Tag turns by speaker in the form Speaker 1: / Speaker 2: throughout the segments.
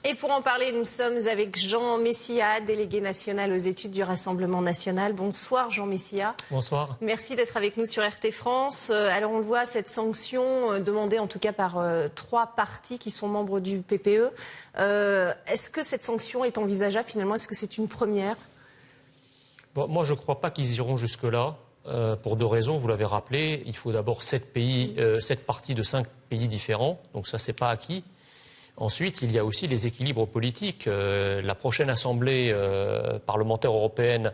Speaker 1: Et pour en parler, nous sommes avec Jean Messia, délégué national aux études du Rassemblement national. Bonsoir Jean Messia.
Speaker 2: Bonsoir.
Speaker 1: Merci d'être avec nous sur RT France. Alors on le voit, cette sanction demandée en tout cas par 3 partis qui sont membres du PPE. Est-ce que cette sanction est envisageable finalement? Est-ce que c'est une première?
Speaker 2: Bon, moi je ne crois pas qu'ils iront jusque-là. Pour 2 raisons, vous l'avez rappelé. Il faut d'abord 7 partis de 5 pays différents. Donc ça, c'est pas acquis. Ensuite, il y a aussi les équilibres politiques. La prochaine Assemblée parlementaire européenne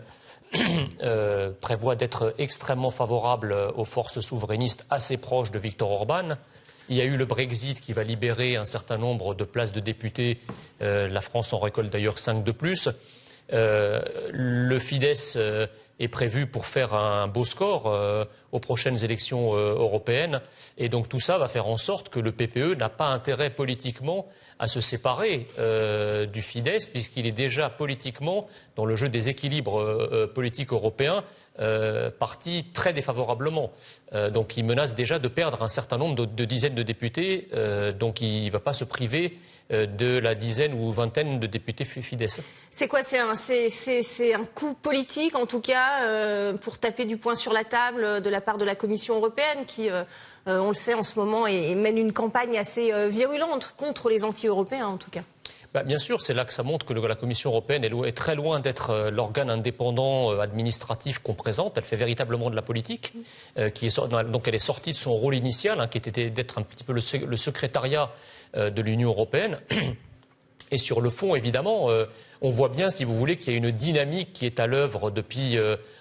Speaker 2: prévoit d'être extrêmement favorable aux forces souverainistes assez proches de Viktor Orban. Il y a eu le Brexit qui va libérer un certain nombre de places de députés. La France en récolte d'ailleurs 5 de plus. Le Fidesz est prévu pour faire un beau score aux prochaines élections européennes. Et donc tout ça va faire en sorte que le PPE n'a pas intérêt politiquement à se séparer du Fidesz, puisqu'il est déjà politiquement, dans le jeu des équilibres politiques européens, parti très défavorablement. Donc il menace déjà de perdre un certain nombre de dizaines de députés, donc il ne va pas se priver de la dizaine ou vingtaine de députés Fidesz.
Speaker 1: C'est quoi? C'est un coup politique, en tout cas, pour taper du poing sur la table de la part de la Commission européenne, qui, on le sait en ce moment, mène une campagne assez virulente contre les anti-européens, en tout cas.
Speaker 2: Bien sûr, c'est là que ça montre que la Commission européenne est très loin d'être l'organe indépendant administratif qu'on présente. Elle fait véritablement de la politique, donc elle est sortie de son rôle initial, qui était d'être un petit peu le secrétariat de l'Union européenne. Et sur le fond, évidemment, on voit bien, si vous voulez, qu'il y a une dynamique qui est à l'œuvre depuis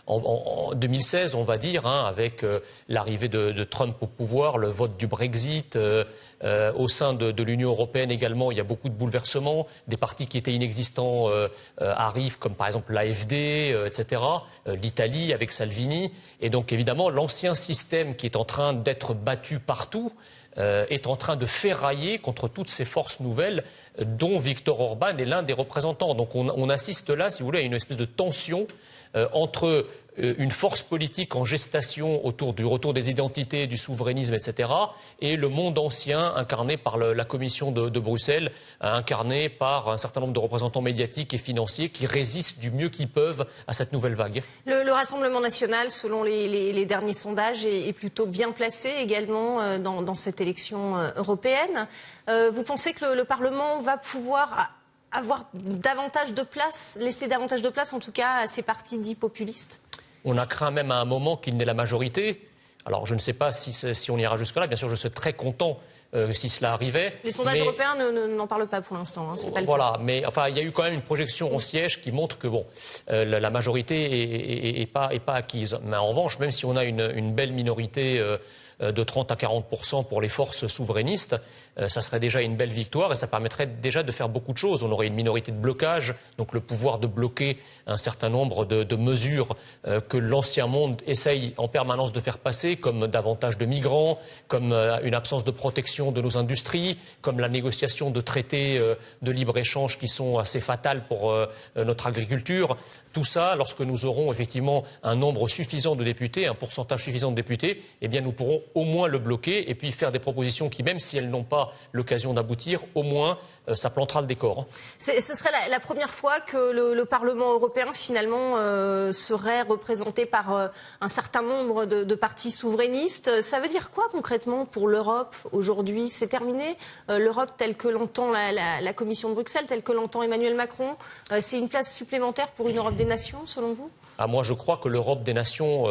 Speaker 2: en 2016, on va dire, avec l'arrivée de Trump au pouvoir, le vote du Brexit. Au sein de l'Union européenne également, il y a beaucoup de bouleversements. Des partis qui étaient inexistants arrivent, comme par exemple l'AfD, etc. L'Italie avec Salvini. Et donc, évidemment, l'ancien système qui est en train d'être battu partout est en train de ferrailler contre toutes ces forces nouvelles dont Viktor Orban est l'un des représentants. Donc on assiste là, si vous voulez, à une espèce de tension entre une force politique en gestation autour du retour des identités, du souverainisme, etc., et le monde ancien incarné par la Commission de Bruxelles, incarné par un certain nombre de représentants médiatiques et financiers qui résistent du mieux qu'ils peuvent à cette nouvelle vague.
Speaker 1: Le Rassemblement national, selon les derniers sondages, est plutôt bien placé également dans cette élection européenne. Vous pensez que le Parlement va pouvoir avoir davantage de place, laisser davantage de place en tout cas à ces partis dits populistes?
Speaker 2: On a craint même à un moment qu'il n'ait la majorité. Alors je ne sais pas si on ira jusque-là. Bien sûr, je serais très content si cela arrivait.
Speaker 1: Les sondages européens n'en parlent pas pour l'instant. C'est pas le
Speaker 2: voilà,
Speaker 1: cas.
Speaker 2: Mais enfin, il y a eu quand même une projection en siège qui montre que la majorité est pas acquise. Mais en revanche, même si on a une belle minorité de 30 à 40% pour les forces souverainistes, ça serait déjà une belle victoire et ça permettrait déjà de faire beaucoup de choses. On aurait une minorité de blocage, donc le pouvoir de bloquer un certain nombre de mesures que l'ancien monde essaye en permanence de faire passer, comme davantage de migrants, comme une absence de protection de nos industries, comme la négociation de traités de libre-échange qui sont assez fatals pour notre agriculture. Tout ça, lorsque nous aurons effectivement un nombre suffisant de députés, un pourcentage suffisant de députés, eh bien nous pourrons au moins le bloquer et puis faire des propositions qui, même si elles n'ont pas l'occasion d'aboutir, au moins ça plantera le décor.
Speaker 1: Ce serait la première fois que le Parlement européen finalement serait représenté par un certain nombre de partis souverainistes. Ça veut dire quoi concrètement pour l'Europe aujourd'hui? C'est terminé? L'Europe telle que l'entend la Commission de Bruxelles, telle que l'entend Emmanuel Macron, c'est une place supplémentaire pour une Europe des nations selon vous? Moi
Speaker 2: je crois que l'Europe des nations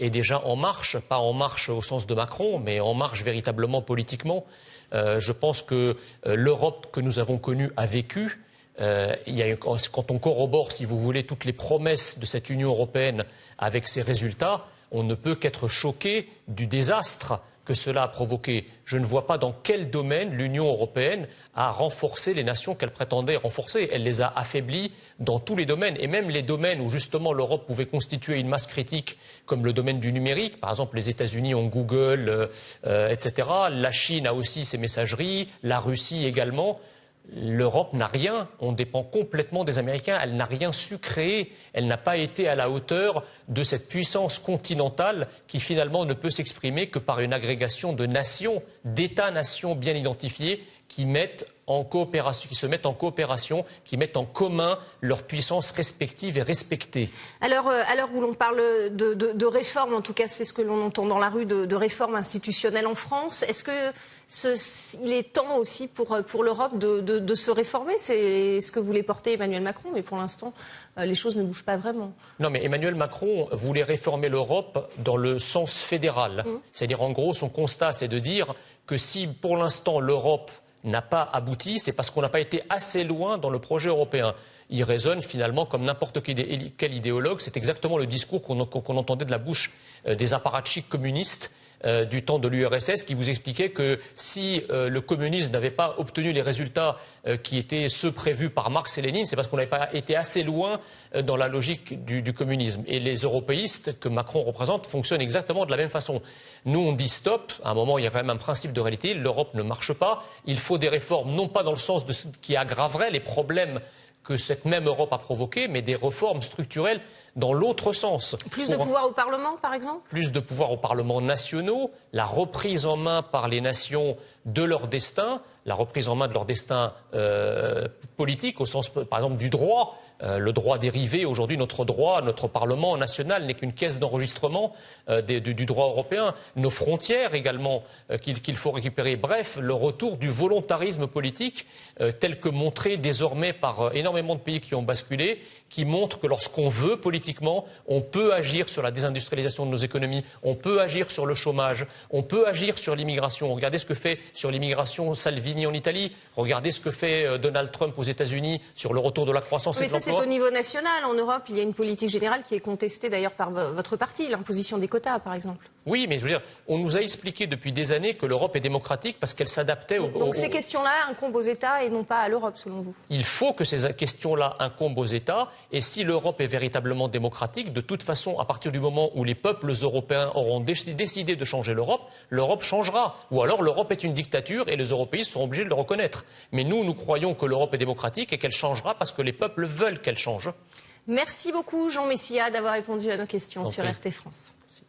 Speaker 2: est déjà en marche, pas en marche au sens de Macron, mais en marche véritablement politiquement. Je pense que l'Europe que nous avons connue a vécu. Quand on corrobore, si vous voulez, toutes les promesses de cette Union européenne avec ses résultats, on ne peut qu'être choqué du désastre que cela a provoqué. Je ne vois pas dans quel domaine l'Union européenne a renforcé les nations qu'elle prétendait renforcer. Elle les a affaiblies dans tous les domaines, et même les domaines où justement l'Europe pouvait constituer une masse critique, comme le domaine du numérique. Par exemple, les États-Unis ont Google, etc. La Chine a aussi ses messageries, la Russie également. L'Europe n'a rien, on dépend complètement des Américains, elle n'a rien su créer, elle n'a pas été à la hauteur de cette puissance continentale qui finalement ne peut s'exprimer que par une agrégation de nations, d'États-nations bien identifiés, qui mettent en coopération, qui se mettent en coopération, qui mettent en commun leurs puissances respectives et respectées.
Speaker 1: Alors, à l'heure où l'on parle de réforme, en tout cas c'est ce que l'on entend dans la rue, de réforme institutionnelle en France, est-ce que il est temps aussi pour l'Europe de se réformer? C'est ce que voulait porter Emmanuel Macron, mais pour l'instant, les choses ne bougent pas vraiment.
Speaker 2: Non, mais Emmanuel Macron voulait réformer l'Europe dans le sens fédéral. C'est-à-dire, en gros, son constat, c'est de dire que si, pour l'instant, l'Europe n'a pas abouti, c'est parce qu'on n'a pas été assez loin dans le projet européen. Il raisonne finalement comme n'importe quel idéologue. C'est exactement le discours qu'on entendait de la bouche des apparatchiks communistes du temps de l'URSS, qui vous expliquait que si le communisme n'avait pas obtenu les résultats qui étaient ceux prévus par Marx et Lénine, c'est parce qu'on n'avait pas été assez loin dans la logique du communisme. Et les européistes que Macron représente fonctionnent exactement de la même façon. Nous, on dit stop. À un moment, il y a quand même un principe de réalité. L'Europe ne marche pas. Il faut des réformes, non pas dans le sens de ce qui aggraverait les problèmes que cette même Europe a provoqués, mais des réformes structurelles dans l'autre sens.
Speaker 1: Plus de pouvoir au Parlement, par exemple?
Speaker 2: Plus de pouvoir aux parlements nationaux, la reprise en main par les nations de leur destin, la reprise en main de leur destin politique, au sens, par exemple, du droit. Le droit dérivé, aujourd'hui, notre droit, notre Parlement national n'est qu'une caisse d'enregistrement du droit européen. Nos frontières également, qu'il faut récupérer. Bref, le retour du volontarisme politique, tel que montré désormais par énormément de pays qui ont basculé, qui montre que lorsqu'on veut politiquement, on peut agir sur la désindustrialisation de nos économies, on peut agir sur le chômage, on peut agir sur l'immigration. Regardez ce que fait sur l'immigration Salvini en Italie, regardez ce que fait Donald Trump aux États-Unis sur le retour de la croissance et de l'emploi.
Speaker 1: Mais ça, c'est au niveau national. En Europe, il y a une politique générale qui est contestée d'ailleurs par votre parti, l'imposition des quotas, par exemple.
Speaker 2: Oui, mais je veux dire, on nous a expliqué depuis des années que l'Europe est démocratique parce qu'elle s'adaptait
Speaker 1: Donc ces questions-là incombent aux États et non pas à l'Europe, selon vous? Il
Speaker 2: faut que ces questions-là incombent aux États. Et si l'Europe est véritablement démocratique, de toute façon, à partir du moment où les peuples européens auront décidé de changer l'Europe, l'Europe changera. Ou alors l'Europe est une dictature et les européistes seront obligés de le reconnaître. Mais nous croyons que l'Europe est démocratique et qu'elle changera parce que les peuples veulent qu'elle change.
Speaker 1: Merci beaucoup, Jean Messia, d'avoir répondu à nos questions sur RT France.
Speaker 2: Merci.